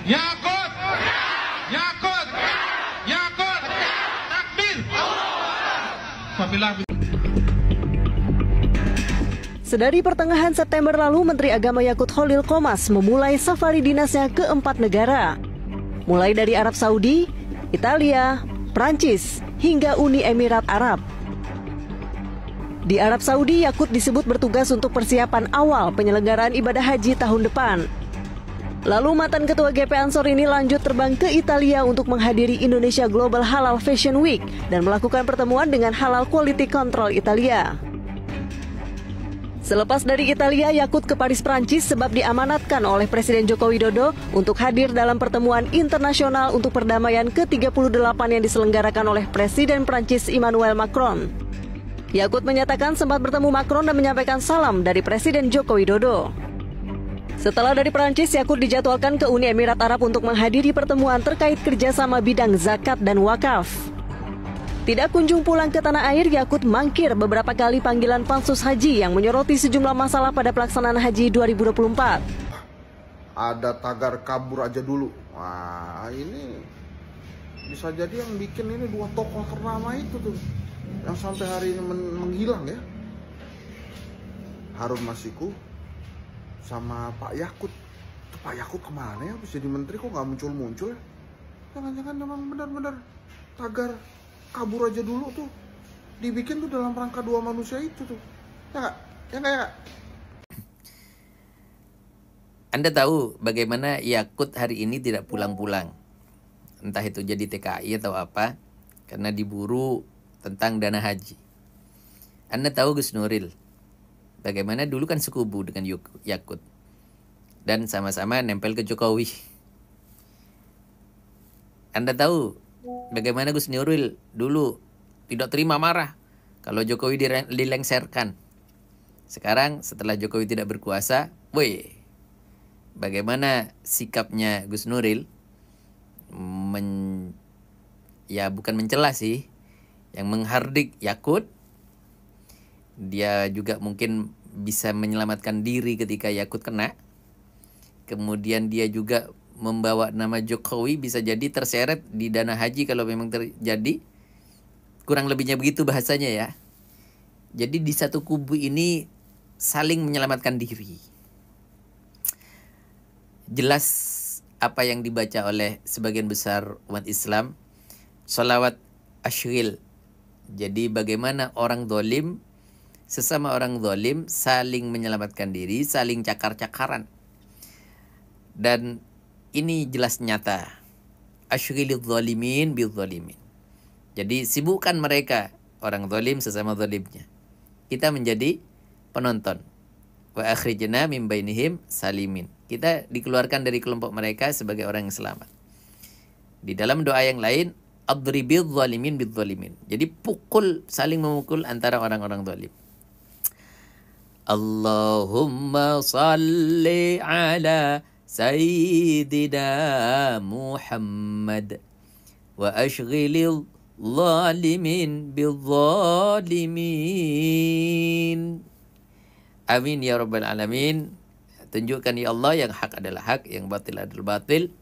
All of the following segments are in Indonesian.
Yakut, Yakut, Yakut, takbir. Sedari pertengahan September lalu, Menteri Agama Yakut Khalil Qomas memulai safari dinasnya ke 4 negara. Mulai dari Arab Saudi, Italia, Prancis, hingga Uni Emirat Arab. Di Arab Saudi, Yakut disebut bertugas untuk persiapan awal penyelenggaraan ibadah haji tahun depan. Lalu mantan Ketua GP Ansor ini lanjut terbang ke Italia untuk menghadiri Indonesia Global Halal Fashion Week dan melakukan pertemuan dengan Halal Quality Control Italia. Selepas dari Italia, Yakut ke Paris, Prancis sebab diamanatkan oleh Presiden Joko Widodo untuk hadir dalam pertemuan internasional untuk perdamaian ke-38 yang diselenggarakan oleh Presiden Prancis Emmanuel Macron. Yakut menyatakan sempat bertemu Macron dan menyampaikan salam dari Presiden Joko Widodo. Setelah dari Prancis, Yakut dijadwalkan ke Uni Emirat Arab untuk menghadiri pertemuan terkait kerjasama bidang zakat dan wakaf. Tidak kunjung pulang ke tanah air, Yakut mangkir beberapa kali panggilan pansus haji yang menyoroti sejumlah masalah pada pelaksanaan haji 2024. Ada tagar kabur aja dulu. Wah, ini bisa jadi yang bikin ini dua tokoh ternama itu tuh, yang sampai hari ini menghilang ya. Harun Masiku sama Pak Yakut. Pak Yakut kemana ya? Bisa jadi menteri kok nggak muncul-muncul ya? Jangan-jangan memang benar-benar tagar kabur aja dulu tuh dibikin tuh dalam rangka dua manusia itu tuh. Ya nggak? Ya nggak ya? Anda tahu bagaimana Yakut hari ini tidak pulang-pulang? Entah itu jadi TKI atau apa, karena diburu tentang dana haji. Anda tahu Gus Nuril, bagaimana dulu kan sekubu dengan Yakut dan sama-sama nempel ke Jokowi. Anda tahu bagaimana Gus Nuril dulu tidak terima marah kalau Jokowi dilengserkan. Sekarang setelah Jokowi tidak berkuasa, bagaimana sikapnya Gus Nuril? Bukan mencela sih, yang menghardik Yakut. Dia juga mungkin bisa menyelamatkan diri ketika Yakut kena. Kemudian dia juga membawa nama Jokowi bisa jadi terseret di dana haji kalau memang terjadi. Kurang lebihnya begitu bahasanya ya. Jadi di satu kubu ini saling menyelamatkan diri. Jelas apa yang dibaca oleh sebagian besar umat Islam, sholawat ashril. Jadi bagaimana orang zalim, sesama orang zalim saling menyelamatkan diri, saling cakar-cakaran. Dan ini jelas nyata. Ashrilil zalimin bil zalimin. Jadi sibukkan mereka, orang zalim sesama zalimnya. Kita menjadi penonton. Wa akhrijna min bainihim salimin. Kita dikeluarkan dari kelompok mereka sebagai orang yang selamat. Di dalam doa yang lain, adribil zalimin bil zalimin. Jadi pukul, saling memukul antara orang-orang zalim. Allahumma salli ala Sayyidina Muhammad wa ashghilil zalimin bil zalimin. Amin ya rabbal alamin. Tunjukkan ya Allah yang hak adalah hak, yang batil adalah batil.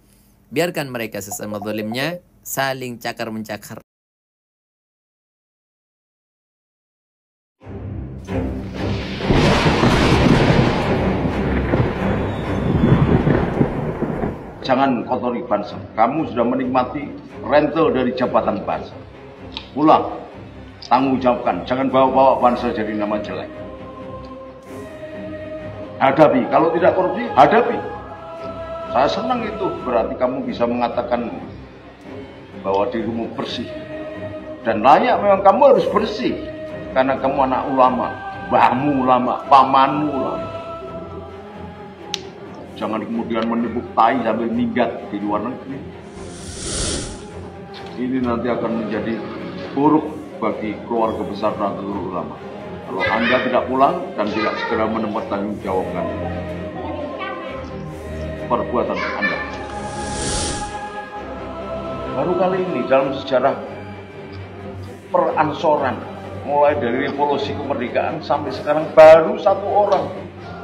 Biarkan mereka sesama zalimnya saling cakar-mencakar. Jangan kotori bangsa. Kamu sudah menikmati rental dari jabatan bangsa. Pulang, tanggung jawabkan. Jangan bawa-bawa bangsa jadi nama jelek. Hadapi. Kalau tidak korupsi, hadapi. Saya senang itu. Berarti kamu bisa mengatakan bahwa dirimu bersih. Dan layak memang kamu harus bersih. Karena kamu anak ulama. Mbahmu ulama, pamanmu ulama. Jangan kemudian menipuk tai sambil minggat di luar negeri. Ini nanti akan menjadi buruk bagi keluarga besar Nahdlatul Ulama. Kalau Anda tidak pulang dan tidak segera mempertanggungjawabkan perbuatan Anda. Baru kali ini dalam sejarah peransoran, mulai dari revolusi kemerdekaan sampai sekarang, baru satu orang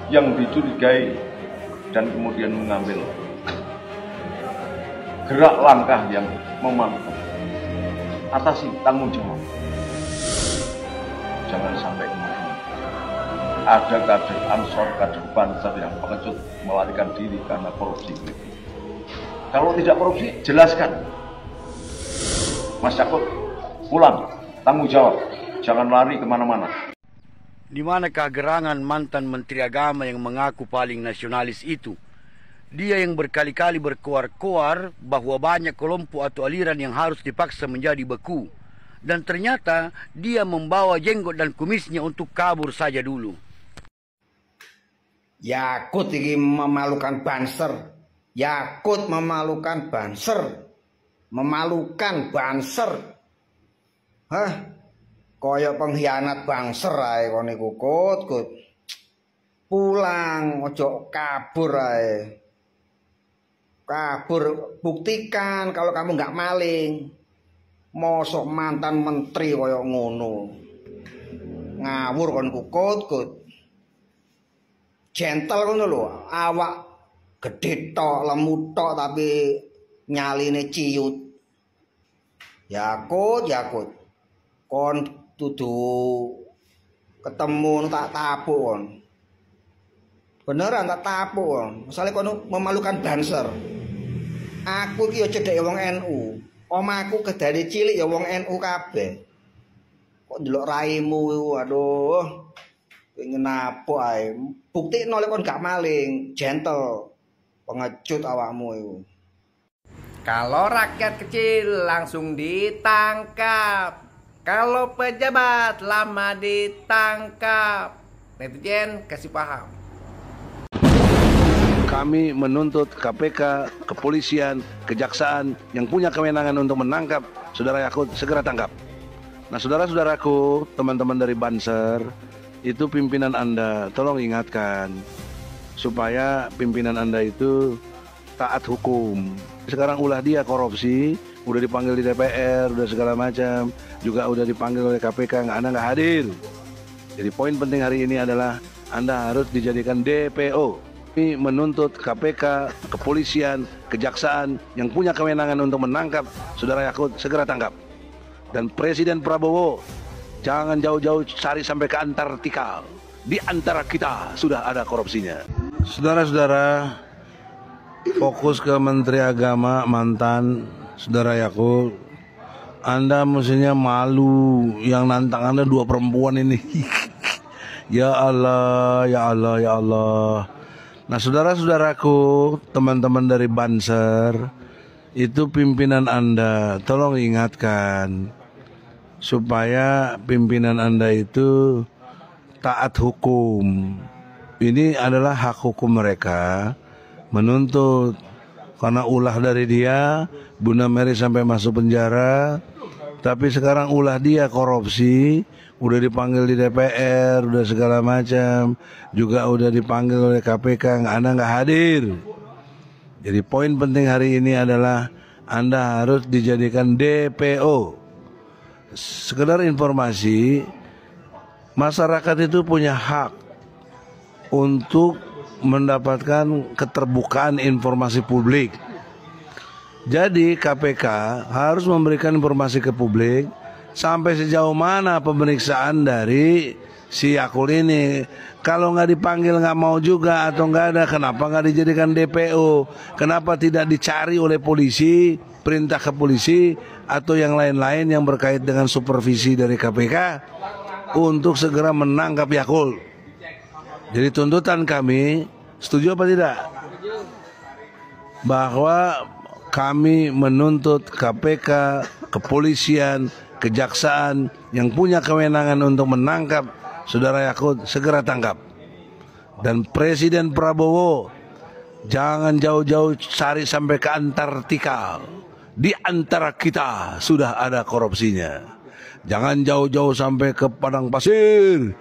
yang dicurigai dan kemudian mengambil gerak langkah yang memalukan. Atasi tanggung jawab. Jangan sampai kemudian ada kader Ansor, kader Banser yang pengecut melarikan diri karena korupsi. Kalau tidak korupsi, jelaskan. Mas Yakut, pulang, tanggung jawab, jangan lari kemana-mana. Di manakah gerangan mantan Menteri Agama yang mengaku paling nasionalis itu? Dia yang berkali-kali berkoar-koar bahwa banyak kelompok atau aliran yang harus dipaksa menjadi beku. Dan ternyata dia membawa jenggot dan kumisnya untuk kabur saja dulu. Yakut ini memalukan Banser. Yakut memalukan Banser. Memalukan Banser. Hah? Koyok pengkhianat Banser ae kon niku Kut. Pulang, ojo kabur ae. Kabur, buktikan kalau kamu nggak maling. Mosok mantan menteri koyok ngono. Ngawur kon Kut. Gentle ngono lho, awak gede tok, lemu tok tapi nyaline ciut. Yakut. Kon tudu ketemu tak tapuk kon. Beneran tak tapuk kon. Misale kon memalukan Banser. Aku iki yo cedhek wong NU. Omahku kedane cilik ya wong NU kabeh. Kok ndelok raimu aduh. Pengen apa ae. Buktikno lek kon gak maling, gentle. Pengecut awakmu iku. Kalau rakyat kecil langsung ditangkap. Kalau pejabat lama ditangkap. Netizen kasih paham. Kami menuntut KPK, kepolisian, kejaksaan yang punya kewenangan untuk menangkap Saudara Yakut segera tangkap. Nah, saudara-saudaraku, teman-teman dari Banser, itu pimpinan Anda, tolong ingatkan supaya pimpinan Anda itu taat hukum. Sekarang ulah dia korupsi, udah dipanggil di DPR, udah segala macam, juga udah dipanggil oleh KPK, Anda nggak hadir. Jadi poin penting hari ini adalah Anda harus dijadikan DPO. Kami menuntut KPK, kepolisian, kejaksaan yang punya kewenangan untuk menangkap Saudara Yakut segera tangkap. Dan Presiden Prabowo jangan jauh-jauh cari sampai ke Antartika. Di antara kita sudah ada korupsinya. Saudara-saudara, fokus ke Menteri Agama mantan Saudara Yakut. Anda mestinya malu yang nantang Anda dua perempuan ini. Ya Allah, ya Allah, ya Allah. Nah, saudara-saudaraku, teman-teman dari Banser, itu pimpinan Anda, tolong ingatkan supaya pimpinan Anda itu taat hukum. Ini adalah hak hukum mereka menuntut, karena ulah dari dia Bunda Mary sampai masuk penjara, tapi sekarang ulah dia korupsi, udah dipanggil di DPR, udah segala macam, juga udah dipanggil oleh KPK, Anda nggak hadir. Jadi poin penting hari ini adalah Anda harus dijadikan DPO. Sekedar informasi, masyarakat itu punya hak untuk mendapatkan keterbukaan informasi publik. Jadi KPK harus memberikan informasi ke publik sampai sejauh mana pemeriksaan dari si Yakut ini. Kalau nggak dipanggil nggak mau juga atau nggak ada, kenapa nggak dijadikan DPO? Kenapa tidak dicari oleh polisi, perintah ke polisi atau yang lain-lain yang berkait dengan supervisi dari KPK untuk segera menangkap Yakut? Jadi tuntutan kami, setuju apa tidak? Bahwa kami menuntut KPK, kepolisian, kejaksaan yang punya kewenangan untuk menangkap Saudara Yakut segera tangkap. Dan Presiden Prabowo jangan jauh-jauh cari sampai ke Antartika. Di antara kita sudah ada korupsinya. Jangan jauh-jauh sampai ke Padang Pasir.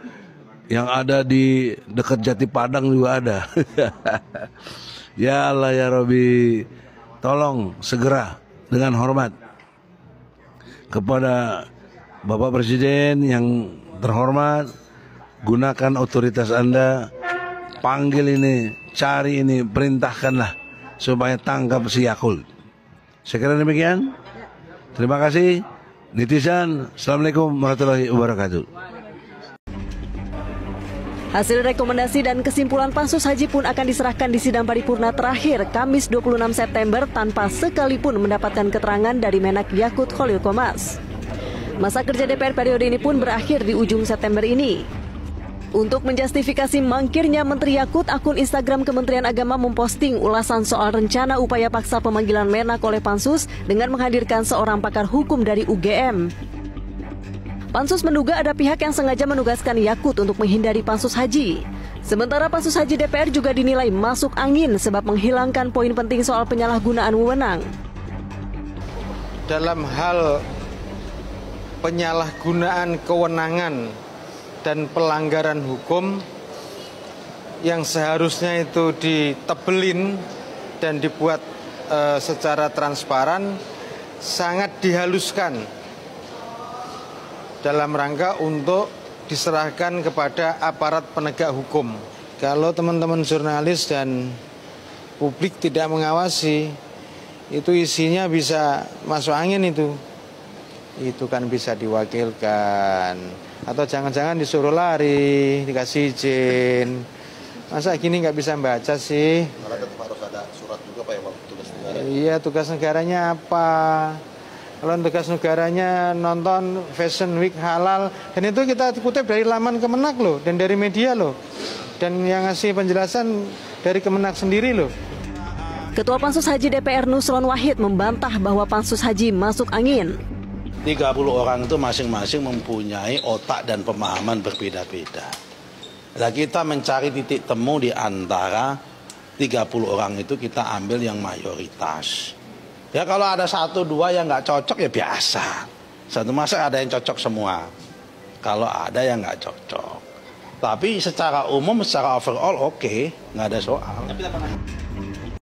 Yang ada di dekat Jati Padang juga ada. Ya Allah ya Rabbi, tolong segera dengan hormat kepada Bapak Presiden yang terhormat, gunakan otoritas Anda, panggil ini, cari ini, perintahkanlah supaya tangkap si Yakut. Saya kira demikian. Terima kasih. Netizen, Assalamualaikum warahmatullahi wabarakatuh. Hasil rekomendasi dan kesimpulan Pansus Haji pun akan diserahkan di sidang paripurna terakhir Kamis 26 September tanpa sekalipun mendapatkan keterangan dari Menak Yakut Khalil Qomas. Masa kerja DPR periode ini pun berakhir di ujung September ini. Untuk menjustifikasi mangkirnya Menteri Yakut, akun Instagram Kementerian Agama memposting ulasan soal rencana upaya paksa pemanggilan Menak oleh Pansus dengan menghadirkan seorang pakar hukum dari UGM. Pansus menduga ada pihak yang sengaja menugaskan Yakut untuk menghindari Pansus Haji. Sementara Pansus Haji DPR juga dinilai masuk angin sebab menghilangkan poin penting soal penyalahgunaan wewenang. Dalam hal penyalahgunaan kewenangan dan pelanggaran hukum yang seharusnya itu ditebelin dan dibuat secara transparan sangat dihaluskan dalam rangka untuk diserahkan kepada aparat penegak hukum. Kalau teman-teman jurnalis dan publik tidak mengawasi, itu isinya bisa masuk angin itu. Itu kan bisa diwakilkan. Atau jangan-jangan disuruh lari, dikasih izin. Masa gini nggak bisa baca sih? Karena tetap harus ada surat juga Pak ya, tugas negara. Iya, tugas negaranya apa? Kalau tugas negaranya nonton Fashion Week halal, dan itu kita kutip dari laman Kemenak loh, dan dari media loh, dan yang ngasih penjelasan dari Kemenak sendiri loh. Ketua Pansus Haji DPR Nusron Wahid membantah bahwa Pansus Haji masuk angin. 30 orang itu masing-masing mempunyai otak dan pemahaman berbeda-beda. Nah, kita mencari titik temu di antara 30 orang itu, kita ambil yang mayoritas. Ya kalau ada 1-2 yang nggak cocok ya biasa. Satu masa ada yang cocok semua. Kalau ada yang nggak cocok. Tapi secara umum, secara overall oke, nggak ada soal.